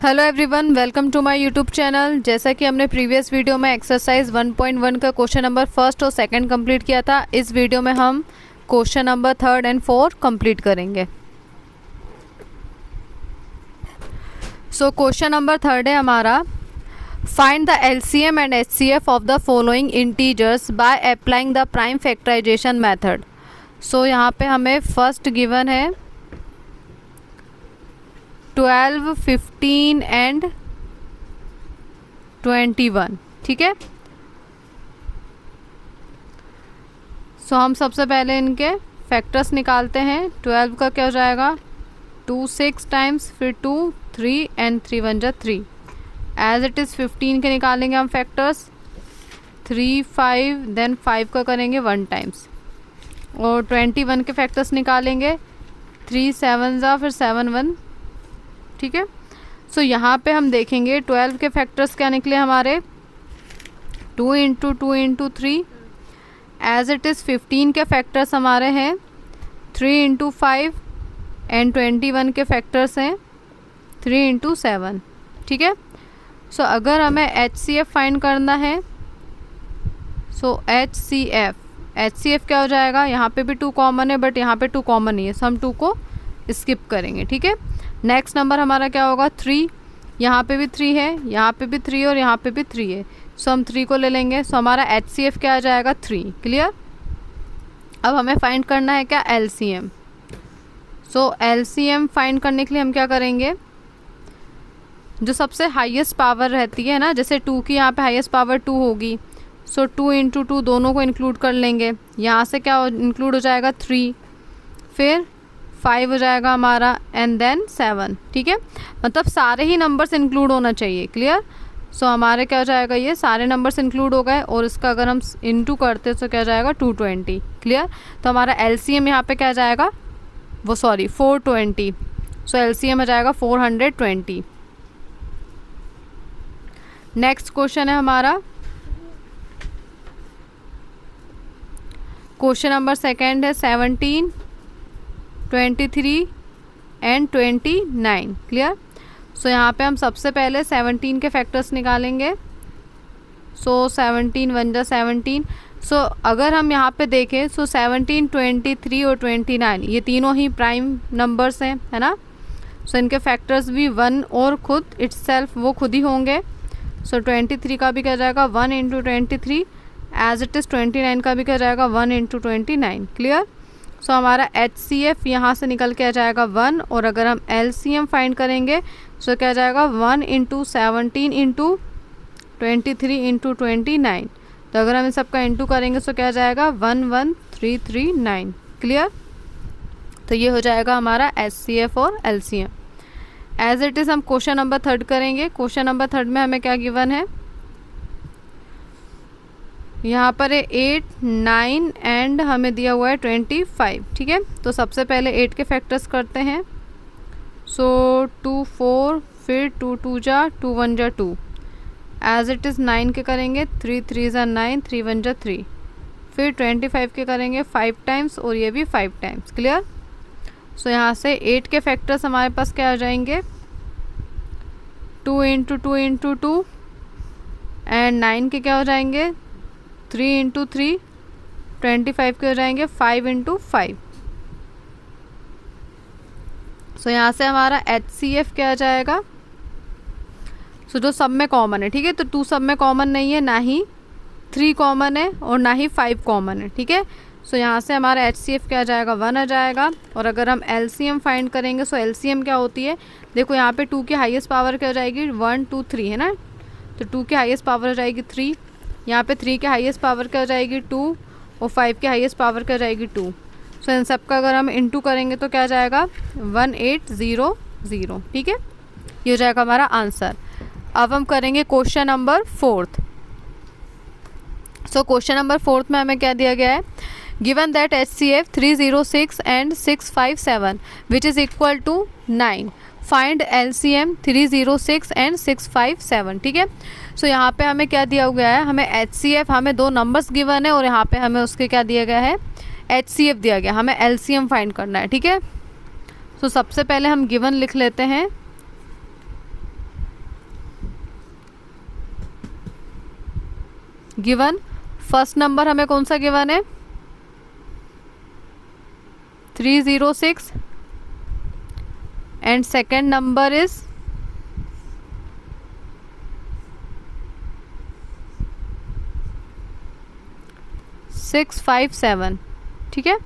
Hello everyone, welcome to my YouTube channel. जैसा कि हमने प्रीवियस वीडियो में एक्सरसाइज 1.1 का क्वेश्चन नंबर फर्स्ट और सेकंड कंप्लीट किया था, इस वीडियो में हम question number third and fourth complete करेंगे। सो क्वेश्चन नंबर थर्ड है हमारा, find the LCM and HCF of the following integers by applying the prime factorization method. So यहाँ पे हमें फर्स्ट गिवन है 12, 15 एंड 21। ठीक है, सो हम सबसे पहले इनके फैक्टर्स निकालते हैं। 12 का क्या हो जाएगा 2 6 टाइम्स, फिर 2 3 एंड 3 1 जा 3। एज इट इज़ 15 के निकालेंगे हम फैक्टर्स 3 5, देन 5 का करेंगे 1 टाइम्स। और 21 के फैक्टर्स निकालेंगे 3 7 जा, फिर 7 1। ठीक है, सो यहाँ पे हम देखेंगे 12 के फैक्टर्स क्या निकले हमारे 2 into 2 into 3। As it is 15 के फैक्टर्स हमारे हैं 3 इंटू 5 एंड 21 के फैक्टर्स हैं 3 इंटू 7। ठीक है, सो अगर हमें एचसीएफ फाइंड करना है, सो एचसीएफ क्या हो जाएगा, यहाँ पे भी 2 कॉमन है बट यहाँ पे 2 कॉमन नहीं है, सो हम 2 को स्किप करेंगे। ठीक है, नेक्स्ट नंबर हमारा क्या होगा 3। यहाँ पे भी 3 है, यहाँ पे भी 3 और यहाँ पे भी 3 है, सो हम 3 को ले लेंगे। सो हमारा एचसीएफ क्या आ जाएगा 3। क्लियर। अब हमें फाइंड करना है क्या एलसीएम। सो एलसीएम फाइंड करने के लिए हम क्या करेंगे, जो सबसे हाईएस्ट पावर रहती है ना, जैसे 2 की यहाँ पे हाईएस्ट पावर 2 होगी, सो 2 इंटू 2 दोनों को इंक्लूड कर लेंगे। यहाँ से क्या इंक्लूड हो जाएगा 3, फिर 5 हो जाएगा हमारा एंड देन 7। ठीक है, मतलब सारे ही नंबर्स इंक्लूड होना चाहिए। क्लियर। सो हमारे क्या हो जाएगा, ये सारे नंबर्स इंक्लूड हो गए और इसका अगर हम इंटू करते तो क्या जाएगा 220। क्लियर। तो हमारा एलसीएम यहाँ पे क्या जाएगा, वो सॉरी 420। सो एलसीएम हो जाएगा 420। नेक्स्ट क्वेश्चन है हमारा क्वेश्चन नंबर सेकेंड है 17, 23 एंड 29। क्लियर। सो यहाँ पे हम सबसे पहले 17 के फैक्टर्स निकालेंगे। सो 17 1 जा 17। सो अगर हम यहाँ पे देखें, सो 17 23 और 29 ये तीनों ही प्राइम नंबर्स हैं, है ना। सो इनके फैक्टर्स भी 1 और खुद इट्सेल्फ वो खुद ही होंगे। सो 23 का भी क्या जाएगा 1 इंटू 23, एज इट इज़ 29 का भी क्या जाएगा 1 इंटू 29। क्लियर। सो हमारा एचसीएफ यहाँ से निकल के आ जाएगा 1, और अगर हम एलसीएम फाइंड करेंगे सो क्या जाएगा 1 इंटू 17 इंटू 23 इंटू 29। तो अगर हम इन सबका इंटू करेंगे सो क्या जाएगा 11339। क्लियर। तो ये हो जाएगा हमारा एचसीएफ और एलसीएम। एज इट इज़ हम क्वेश्चन नंबर थर्ड करेंगे। क्वेश्चन नंबर थर्ड में हमें क्या गिवन है, यहाँ पर है 8 9 एंड हमें दिया हुआ है 25। ठीक है, तो सबसे पहले 8 के फैक्टर्स करते हैं। सो 2 4, फिर 2 2 जा 2 1 जा 2। एज इट इज़ 9 के करेंगे 3 3 जा 9, 3 1 जा 3। फिर 25 के करेंगे 5 टाइम्स और ये भी 5 टाइम्स। क्लियर। सो यहाँ से 8 के फैक्टर्स हमारे पास क्या आ जाएंगे 2 इंटू 2 इंटू 2 एंड 9 के क्या हो जाएंगे 3 इंटू 3, 25 के हो जाएंगे 5 इंटू 5। सो यहाँ से हमारा एचसीएफ क्या आ जाएगा, सो जो सब में कॉमन है। ठीक है, तो 2 सब में कॉमन नहीं है, ना ही 3 कॉमन है और ना ही 5 कॉमन है। ठीक है, सो यहाँ से हमारा एचसीएफ क्या आ जाएगा 1 आ जाएगा। और अगर हम एलसीएम फाइंड करेंगे, सो एलसीएम क्या होती है, देखो यहाँ पे 2 की हाईएस्ट पावर क्या हो जाएगी 1 2 3 है ना, तो 2 की हाईएस्ट पावर हो जाएगी 3। यहाँ पे 3 के हाईएस्ट पावर क्या हो जाएगी 2 और 5 के हाईएस्ट पावर क्या हो जाएगी 2। सो इन सब का अगर हम इंटू करेंगे तो क्या जाएगा 1800। ठीक है, ये हो जाएगा हमारा आंसर। अब हम करेंगे question number fourth. So question number fourth में हमें क्या दिया गया है, given that HCF 306 and 657 which is equal to 9, find LCM 306 and 657। ठीक है, सो यहाँ पे हमें क्या दिया गया है, हमें HCF, हमें 2 नंबर्स गिवन है और यहाँ पे हमें उसके क्या दिया गया है HCF दिया गया, हमें LCM फाइंड करना है। ठीक है, सो सबसे पहले हम गिवन लिख लेते हैं गिवन फर्स्ट नंबर हमें कौन सा गिवन है 306 एंड सेकेंड नंबर इज 657, ठीक है।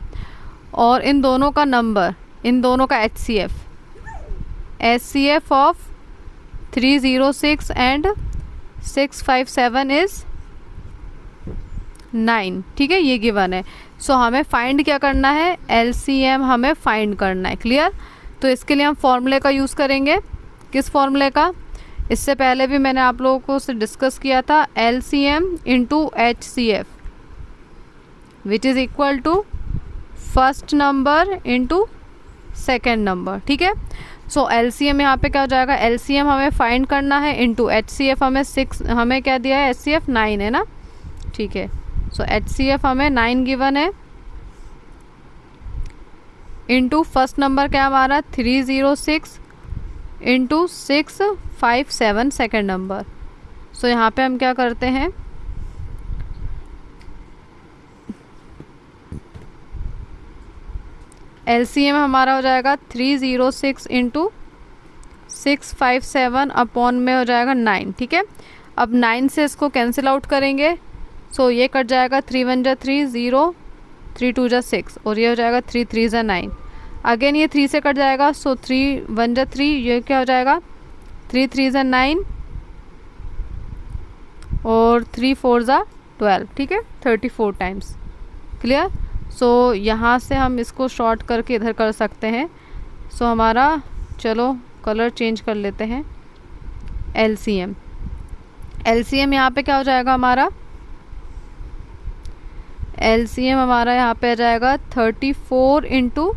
और इन दोनों का नंबर, इन दोनों का HCF ऑफ 306 एंड 657 इज 9, ठीक है, ये गिवन है। सो हमें फाइंड क्या करना है, LCM हमें फाइंड करना है, क्लियर। तो इसके लिए हम फॉर्मूले का यूज़ करेंगे, किस फॉर्मूले का, इससे पहले भी मैंने आप लोगों को से डिस्कस किया था, LCM into HCF which is equal to first number into second number, ठीक है। सो LCM यहाँ पे क्या हो जाएगा, LCM हमें फाइंड करना है इंटू HCF हमें 6, हमें क्या दिया है HCF 9 है ना, ठीक है। सो HCF हमें 9 गिवन है इंटू फर्स्ट नंबर क्या हमारा 306 इंटू 657 सेकेंड नंबर। सो यहाँ पे हम क्या करते हैं, LCM हमारा हो जाएगा 306 इंटू 657 अपॉन में हो जाएगा 9, ठीक है। अब 9 से इसको कैंसिल आउट करेंगे, सो ये कट जाएगा 3 1 जा 3 0, 3 2 जा 6 और ये हो जाएगा 3 3 जा 9। अगेन ये 3 से कट जाएगा, सो 3 1 जा 3, ये क्या हो जाएगा 3 3 जा 9 और 3 4 जा 12, ठीक है, 34 टाइम्स, क्लियर। सो यहाँ से हम इसको शॉर्ट करके इधर कर सकते हैं। सो हमारा, चलो कलर चेंज कर लेते हैं, LCM यहाँ पे क्या हो जाएगा हमारा, LCM हमारा यहाँ पे आ जाएगा 34 इंटू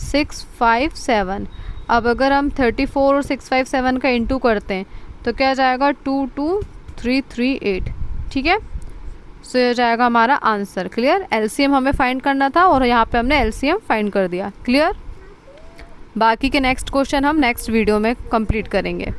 657। अब अगर हम 34 और 657 का इंटू करते हैं तो क्या जाएगा 22338, ठीक है। सो ये जाएगा हमारा आंसर, क्लियर। LCM हमें फाइंड करना था और यहाँ पे हमने LCM फाइंड कर दिया, क्लियर। बाकी के नेक्स्ट क्वेश्चन हम नेक्स्ट वीडियो में कंप्लीट करेंगे।